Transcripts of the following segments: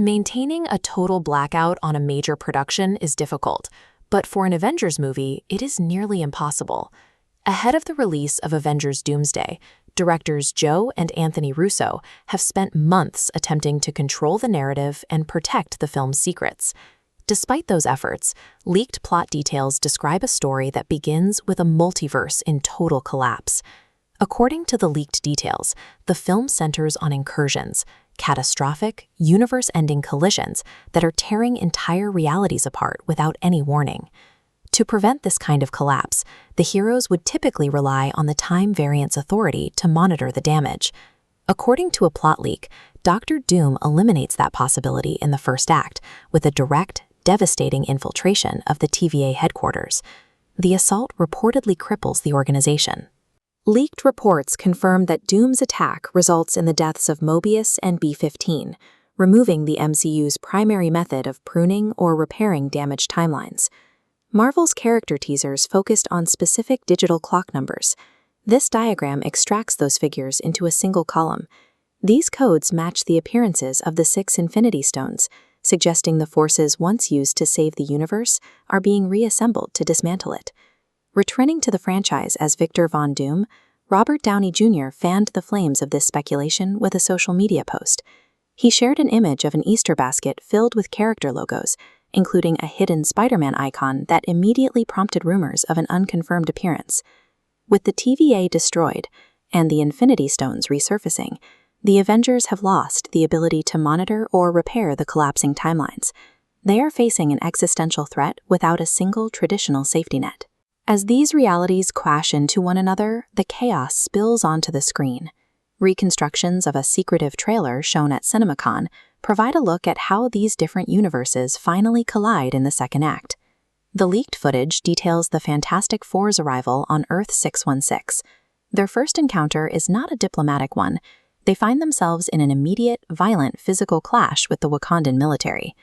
Maintaining a total blackout on a major production is difficult, but for an Avengers movie, it is nearly impossible. Ahead of the release of Avengers Doomsday, directors Joe and Anthony Russo have spent months attempting to control the narrative and protect the film's secrets. Despite those efforts, leaked plot details describe a story that begins with a multiverse in total collapse. According to the leaked details, the film centers on incursions, catastrophic, universe-ending collisions that are tearing entire realities apart without any warning. To prevent this kind of collapse, the heroes would typically rely on the Time Variance Authority to monitor the damage. According to a plot leak, Dr. Doom eliminates that possibility in the first act with a direct, devastating infiltration of the TVA headquarters. The assault reportedly cripples the organization. Leaked reports confirm that Doom's attack results in the deaths of Mobius and B-15, removing the MCU's primary method of pruning or repairing damaged timelines. Marvel's character teasers focused on specific digital clock numbers. This diagram extracts those figures into a single column. These codes match the appearances of the 6 Infinity Stones, suggesting the forces once used to save the universe are being reassembled to dismantle it. Returning to the franchise as Victor Von Doom, Robert Downey Jr. fanned the flames of this speculation with a social media post. He shared an image of an Easter basket filled with character logos, including a hidden Spider-Man icon that immediately prompted rumors of an unconfirmed appearance. With the TVA destroyed and the Infinity Stones resurfacing, the Avengers have lost the ability to monitor or repair the collapsing timelines. They are facing an existential threat without a single traditional safety net. As these realities crash into one another, the chaos spills onto the screen. Reconstructions of a secretive trailer shown at CinemaCon provide a look at how these different universes finally collide in the second act. The leaked footage details the Fantastic Four's arrival on Earth 616. Their first encounter is not a diplomatic one. They find themselves in an immediate, violent physical clash with the Wakandan military.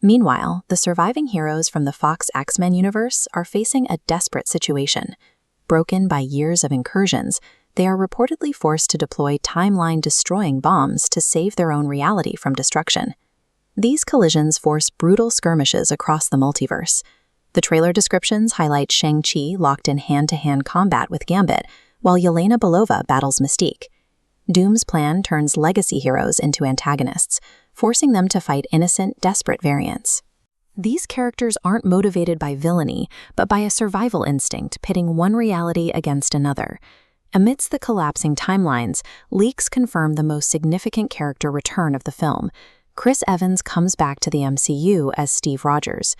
Meanwhile, the surviving heroes from the Fox X-Men universe are facing a desperate situation. Broken by years of incursions, they are reportedly forced to deploy timeline-destroying bombs to save their own reality from destruction. These collisions force brutal skirmishes across the multiverse. The trailer descriptions highlight Shang-Chi locked in hand-to-hand combat with Gambit, while Yelena Belova battles Mystique. Doom's plan turns legacy heroes into antagonists, forcing them to fight innocent, desperate variants. These characters aren't motivated by villainy, but by a survival instinct pitting one reality against another. Amidst the collapsing timelines, leaks confirm the most significant character return of the film. Chris Evans comes back to the MCU as Steve Rogers.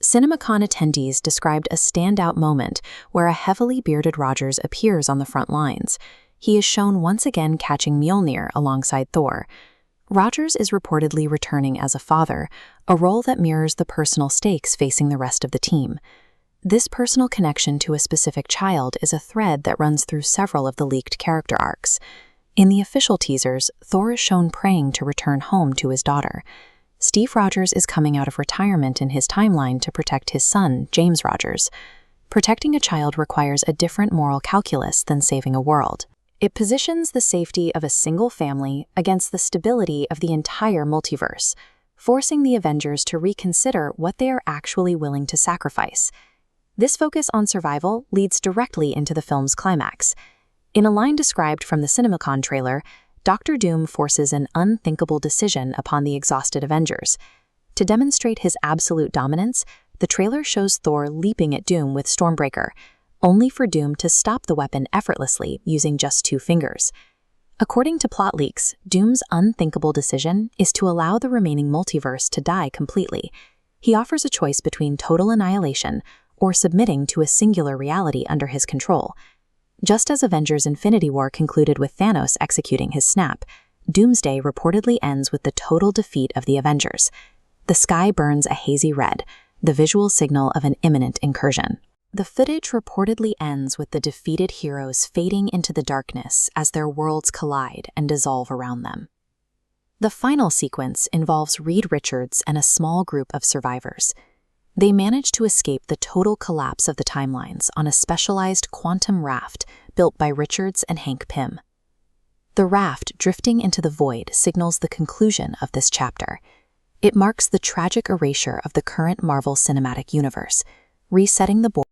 CinemaCon attendees described a standout moment where a heavily bearded Rogers appears on the front lines. He is shown once again catching Mjolnir alongside Thor. Rogers is reportedly returning as a father, a role that mirrors the personal stakes facing the rest of the team. This personal connection to a specific child is a thread that runs through several of the leaked character arcs. In the official teasers, Thor is shown praying to return home to his daughter. Steve Rogers is coming out of retirement in his timeline to protect his son, James Rogers. Protecting a child requires a different moral calculus than saving a world. It positions the safety of a single family against the stability of the entire multiverse, forcing the Avengers to reconsider what they are actually willing to sacrifice. This focus on survival leads directly into the film's climax. In a line described from the CinemaCon trailer, Dr. Doom forces an unthinkable decision upon the exhausted Avengers. To demonstrate his absolute dominance, the trailer shows Thor leaping at Doom with Stormbreaker, only for Doom to stop the weapon effortlessly using just 2 fingers. According to plot leaks, Doom's unthinkable decision is to allow the remaining multiverse to die completely. He offers a choice between total annihilation or submitting to a singular reality under his control. Just as Avengers Infinity War concluded with Thanos executing his snap, Doomsday reportedly ends with the total defeat of the Avengers. The sky burns a hazy red, the visual signal of an imminent incursion. The footage reportedly ends with the defeated heroes fading into the darkness as their worlds collide and dissolve around them. The final sequence involves Reed Richards and a small group of survivors. They manage to escape the total collapse of the timelines on a specialized quantum raft built by Richards and Hank Pym. The raft drifting into the void signals the conclusion of this chapter. It marks the tragic erasure of the current Marvel Cinematic Universe, resetting the board